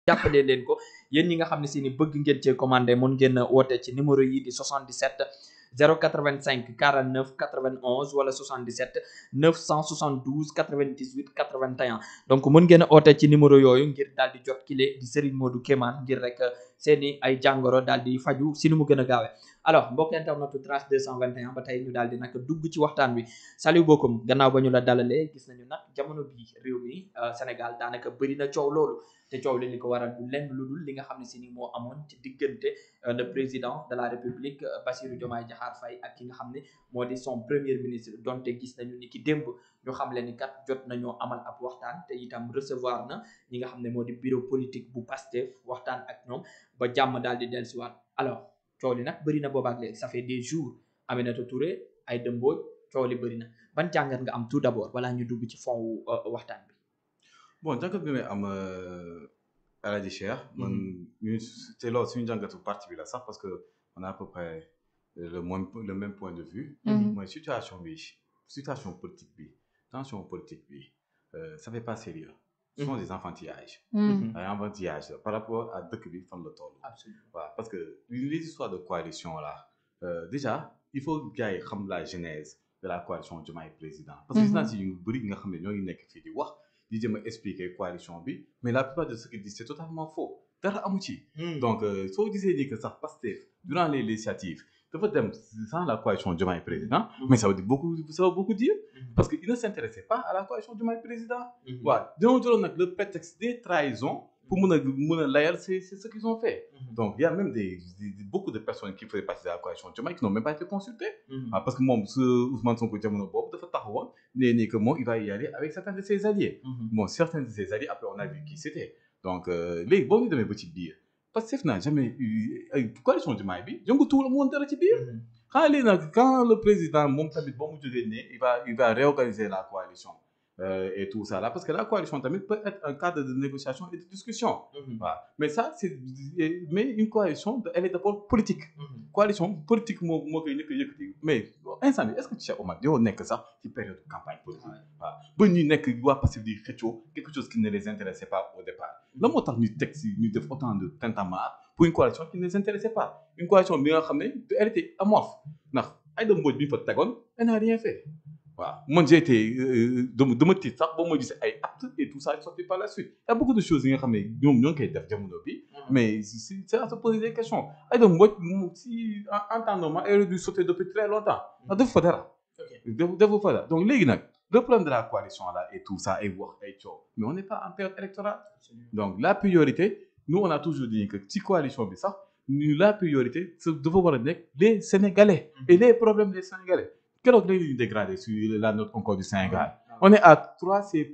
jàppale leen ko yéen ñi nga xam ne si ni bëgg ngeen cee commandé mun ngeen a woote ci numéro yi di 77 085 49 91 wala 77 972 98 81 donc mun ngeen a oote ci numéro yooyu ngir daal di jot kile di Serigne Modou Kémane ngir rek seeni ay jàngoro daal di faju si nu mu gën a gaawee alors mbokk internetu Trace 221 ba tey ñu daal di nag dugg ci waxtaan wi salut bokkum gannaaw ba ñu la dalalee gis nañu nag jamono bi réew mi Sénégal daanaka bëri na coow loolu te coow li ko waral du lenn lu dul li nga xam ne si ni moo amoon ci diggante le président de la République Bassirou Diomaye Diakhar Faye ak ki nga xam ne moo di son premier ministre donte gis nañu ni ki démb ñu xam leen ni kat jot nañoo amal ab waxtaan te itam recevoir na ñi nga xam ne moo di bureau politique bu Pastef waxtaan ak ñoom ba jàmm daal di dellusiwaat alors coow li nag bëri na boobaak léegi ça fait des jours Aminata Touré Aïda Mbodj coow li bëri na ban jàngat nga am tout d'abord balaa ñu dugg ci fond waxtaan bi. bon jàngat bi may am Aladji Cheikh man ñu te loolu suñu jàngatu parti bi la sax parce que on a à peu près le même point de vue mooy situation politique bi tension politique bi ça fait pas sérieux ce sont des enfantillages ay enfantillages par rapport à dëkk bi fan la toll waaw parce que les histoires de coalition là déjà il faut gars yi xam la genèse de la coalition Diomaye président parce que gis naa si ñu bëri nga xam ne ñoo ngi nekk fii di wax di jëm a expliquer coalition bi mais la plupart de ce qu'ils disent c'est totalement faux dara amu ci donc soo gisee ni que sax Pastef durant les législatives dafa dem sans la coalition Diomaye président mais ça veut beaucoup dire parce que il ne s'intéressait pas à la coalition Diomaye président waaw dañoo jëloon nag le prétexte des trahisons pour mën a layal c'est ce qu'ils ont fait donc il y a même beaucoup de personnes qui faisaient partie de la coalition Diomaye qui n'ont même pas été consultées parce que moom Ousmane Sonko jamono boobu dafa taxawoon ne que moom il va y aller avec certains de ses alliés bon certains de ses alliés après on a vu qui c'était donc léegi boo ñu demee ba ci biir Pastef n'a jamais eu ay coalition Diomaye bi yëngatuwul mu woon dara ci biir xanaa léegi nag quand le président moom tamit boo mu jógee ne il va réorganiser la coalition et tout ça là parce que la coalition tamit peut être un cadre de négociation et de discussion voilà mais ça mais une coalition elle est d'abord politique coalition politique moo koy njëkk a yëkkati mais instant bi est-ce que Cheikh Omar yow nekk sax ci période de campagne politique waaw ba ñuy nekk waa Pastef di xëccoo quelque chose qui ne les intéressait pas au départ la moo tax ñu teg si ñu def autant de tintamarre pour une coalition qui ne les intéressait pas une coalition bi nga xam ne elle était amorphe ndax Aïda Mbodj bi ñu fa tegoon elle n'a rien fait waaw man j'ai été dama tiit sax ba ma gis ay actes et tout ça sorti par la suite il y a beaucoup de choses yi nga xam ne ñoom ñoo ngi koy def jamono bi mais c'est à se poser des questions Aïda Mbodj si en temps normal elle aurait dû sauter depuis très longtemps ndax defu fa dara donc léegi nag le problème de la coalition là et tout ça ay wax ay coow mais on n'est pas en période électorale donc la priorité nous on a toujours dit que ci coalition bi sax la priorité dafa war a nekk les Sénégalais et les problèmes des Sénégalais keroog léegi ñu dégradé sur la note encore du Sénégal on est à 3C+.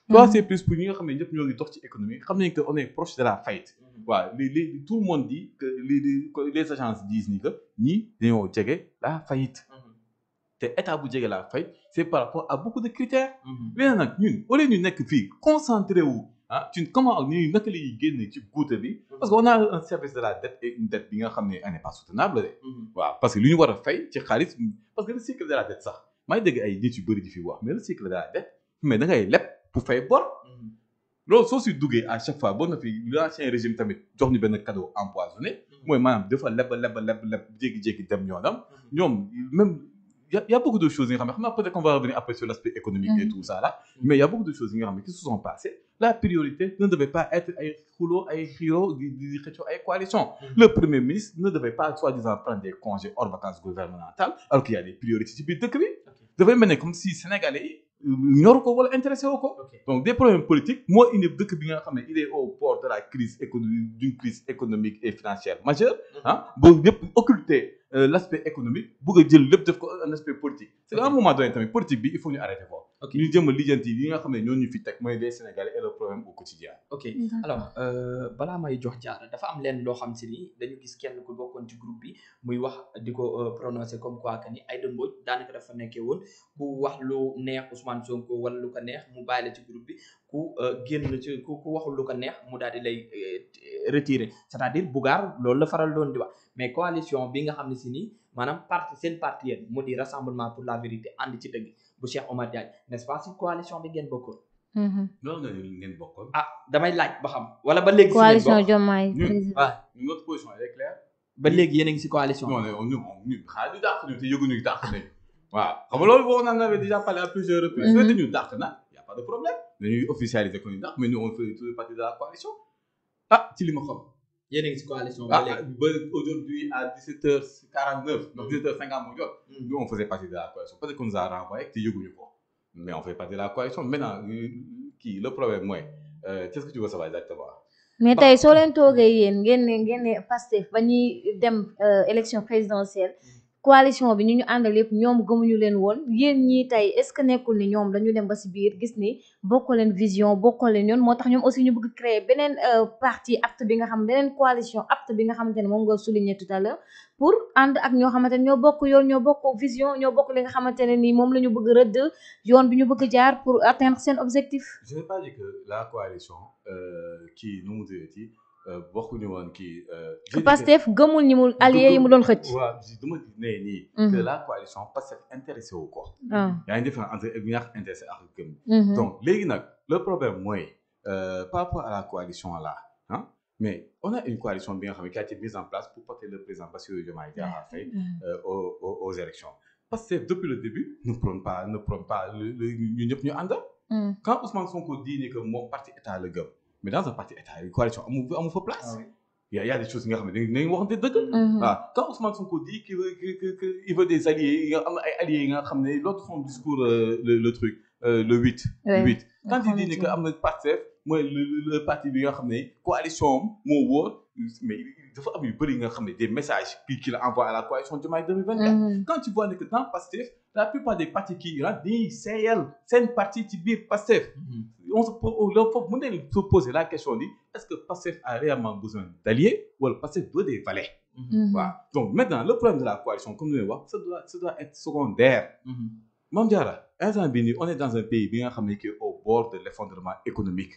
3C+ pour ñi nga xam ne ñëpp ñoo ngi dox ci économie xam nañ que on est proche de la faillite waaw tout le monde dit que les agences disent ni que ñii dañoo jege la faillite te état bu jege la faillite c'est par rapport à beaucoup de critères léegi nag ñun au lieu ñu nekk fii concentré wu ci comment ni naka la ñuy génne ci guute bi parce que on a un service de la dette et une dette bi nga xam ne elle n'est pas soutenable de waaw parce que lu ñu war a fay ci xaalis parce que le cycle de la dette sax maa ngi dégg ay nit yu bëri di fi wax mais le cycle de la dette mais da ngay leb pour fay bor loolu soo si duggee à chaque fois boo na fi l'ancien régime tamit jox ñu benn cadeau empoisonné mooy maanaam dafa leb jékki-jékki dem ñoonam ñoom même il y a beaucoup de choses yi nga xam ne peut-être qu'on va revenir après sur l'aspect économique et tout ça là mais il y a beaucoup de choses yi nga xam ne qui se sont passées la priorité ne devait pas être ay xuloo ay xiroo di xëccoo ay coalition le premier ministre ne devait pas soi-disant prendre des congés hors vacances gouvernementales alors qu'il y a des priorités ci biir dëkk bi dafay mel ne comme si Sénégalais yi ñor ko wala intéressé woo ko donc des problèmes politiques moo indi dëkk bi nga xam ne il est au bord de la crise d'une crise économique et financière majeure boo ñëpp occulter l'aspect économique bëgg a jël lépp def ko un aspect politique c'est qu'à un moment donné tamit politique bi il faut ñu arrêter ko ñu jëm a lijjanti yi nga xam ne ñoo ñu fi teg mooy les Sénégalais et le problème au quotidien ok alors balaa may jox Diarra dafa am leen loo xam si ni dañu gis kenn ku bokkoon ci groupe bi muy wax di ko prononcer comme quoi que ni Aïda Mbodj daanaka dafa nekkee woon ku wax lu neex Ousmane Sonko wala lu ko neex mu bàyyi la ci groupe bi ku génn ci ku waxul lu ko neex mu daal di lay retirer c'est-à-dire Bougar loolu la faral doon di wax mais coalition bi nga xam ne si nii maanaam seen parti yéen mu di rassemblement pour la vérité ànd ci dëgg bu Cheikh Omar Diagne n'est-ce pas si coalition bi ngeen bokkoon loolu nga ngeen bokkoon. ah damay laaj ba xam wala ba léegi. coalition Diomaye président. waaw notre position elle est claire. ba léegi yéen a ngi si coalition. non ñun xaaral di dàq ñu te yëguñu dàq nañu. waaw xam nga loolu boo naan déjà parlé à plusieurs reprises. su ñu dàq na y a pas de problème. dañuy officialiser ko ñu dàq mais nous on fait toute partie de la coalition. ah ci li ma xam. yéen a ngi si coalition ba léegi. ba aujourd'hui à 17h49 donc 17h50 mu jot. nous on faisait partie de la coalition peut-être qu'on nous a renvoyé te yëguñu ko. mais on fait partie de la coalition maintenant kii le problème mooy qu'est-ce que tu veux savoir exactement. mais tey soo leen toogee yéen ngeen ne Pastef ba ñuy dem élection présidentielle coalition bi ñu àndal yëpp ñoom gëmuñu leen woon yéen ñii tey est-ce que nekkul ni ñoom dañu dem ba si biir gis ni bokkoo leen vision bokkoo leen yoon moo tax ñoom aussi ñu bëgg créer beneen parti apte bi nga xam beneen coalition apte bi nga xamante ne moom nga souligner tout à l'heure pour ànd ak ñoo xamante ne ñoo bokk yoon ñoo bokk vision ñoo bokk li nga xamante ne nii moom la ñu bëgg rëdd yoon bi ñu bëgg jaar pour atteindre seen objectif. je n'ai pas dit que la coalition kii nu mu tuddati bokkuñu woon kii. Pastef gëmul ñi mu allié yi mu doon xëcc. waaw dama ne nii. que la coalition Pastef intéressé wu ko. y a une différence entre ñàkk intéressé ak gëm. donc léegi nag le problème mooy par rapport à la coalition là ah mais on a une coalition bi nga xam ne qui a été mise en place pour porter le président Bassirou Diomaye Diakhar Faye aux élections Pastef depuis le début ne prône pas ñu ñëpp ñu ànd. quand Ousmane Sonko dit ni que moom parti état la gëm. mais dans un parti état coalition amu fa place. il y a des choses yi nga xam ne dañuy waxante dëgg. quand Ousmane Sonko dit qu'il veut des alliés yi nga am ay alliés yi nga xam ne l'autre son discours le truc le 8. quand il dit ni que am na Pastef mooy le parti bi nga xam ne coalition moo wóor mais dafa am yu bëri nga xam ne des messages qu'il envoie à la coalition Diomaye 2024. quand tu vois ne que dans Pastef la plupart des partis qui rentrent dañuy seeyal seen parti ci biir Pastef. on se poser la question ni est-ce que Pastef a réellement besoin d'alliés wala Pastef veut des valets. waaw donc maintenant le problème de la coalition comme ni ma wax ça doit être secondaire. Mame Diarra instant bii nii on est dans un pays bi nga xam ne qui est au bord de l'effondrement économique.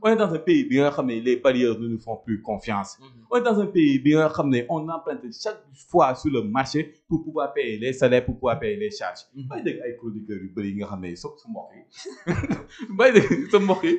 on est dans un pays bi nga xam ne les bailleurs ne nous font plus confiance. on est dans un pays bi nga xam ne on emprunte chaque fois sur le marché pour pouvoir payer les salaires pour pouvoir payer les charges. bàyyi dégg ay chroniqueurs yu bëri yi nga xam ne sa mbokk yi bàyyi dégg sa mbokk yi.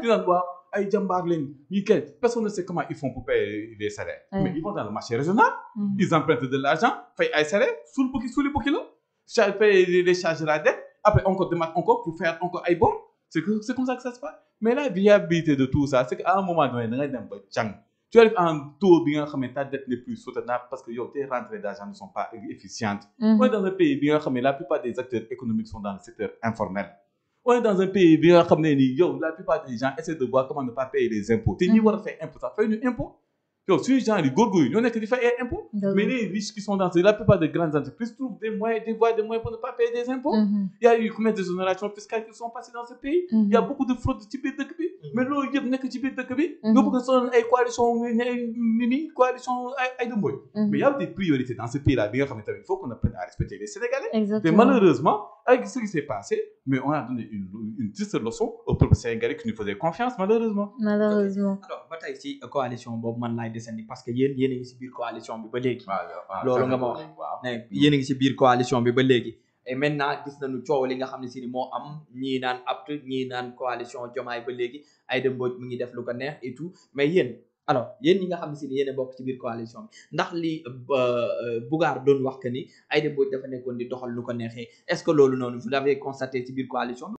di naan waaw ay jàmbaar leen ñu kenn personne ne sait comment ils font pour payer les salaires. mais ils vont dans le marché régional. ils empruntent de l'argent fay ay salaires suul bukki la. payer les charges de la dette après encore demander encore pour faire encore ay bor c'est comme ça que ça se passe mais la viabilité de tout ça c'est qu'à un moment donné da ngay dem ba jàng tu arrives en taux bi nga xam ne ta dette n'est plus soutenable parce que yow tes rentrées d'argent ne sont pas efficientes. on est dans un pays bi nga xam ne la plupart des acteurs économiques sont dans le secteur informel. on est dans un pays bi nga xam ne nii yow la plupart des gens essaient de voir comment ne pas payer les impôts te ñi war a fay impôt sax fay ñu impôt. yow suñu genre yi góorgóorlu ñoo nekk di fay ay impôts. mais les riches qui sont dans la plupart des grandes entreprises trouvent des moyens pour ne pas payer des impôts. il y a eu combien d'exonérations fiscales qui sont passées dans ce pays. il y a beaucoup de fraude ci biir dëkk bi. mais loolu yëpp nekk ci biir dëkk bi. nga bëgg a sonal ay coalition ay dëmboy. mais il y a des priorités dans ce pays là bi nga xam ne tamit il faut qu'on apprenne à respecter les Sénégalais. exactement mais malheureusement avec ce qui s'est passé mais on a donné une triste leçon au peuple sénégalais qui nous faisait confiance malheureusement. alors ba tey ci coalition boobu man laay desandi parce que yéen a ngi ci biir coalition bi ba léegi. loolu nga ma wax yéen a ngi ci biir coalition bi ba léegi. et maintenant gis nañu coow li nga xam ne si ni moo am ñii naan apte ñii naan coalition Diomaye ba léegi Aïda Mbodj mu ngi def lu ko neex et tout mais yéen ñi nga xam ne si ni yéen a bokk ci biir coalition bi ndax li Bougar doon wax que ni Aïda Mbodj dafa nekkoon di doxal lu ko neexee est-ce que loolu noonu vous l'avez constaté ci biir coalition bi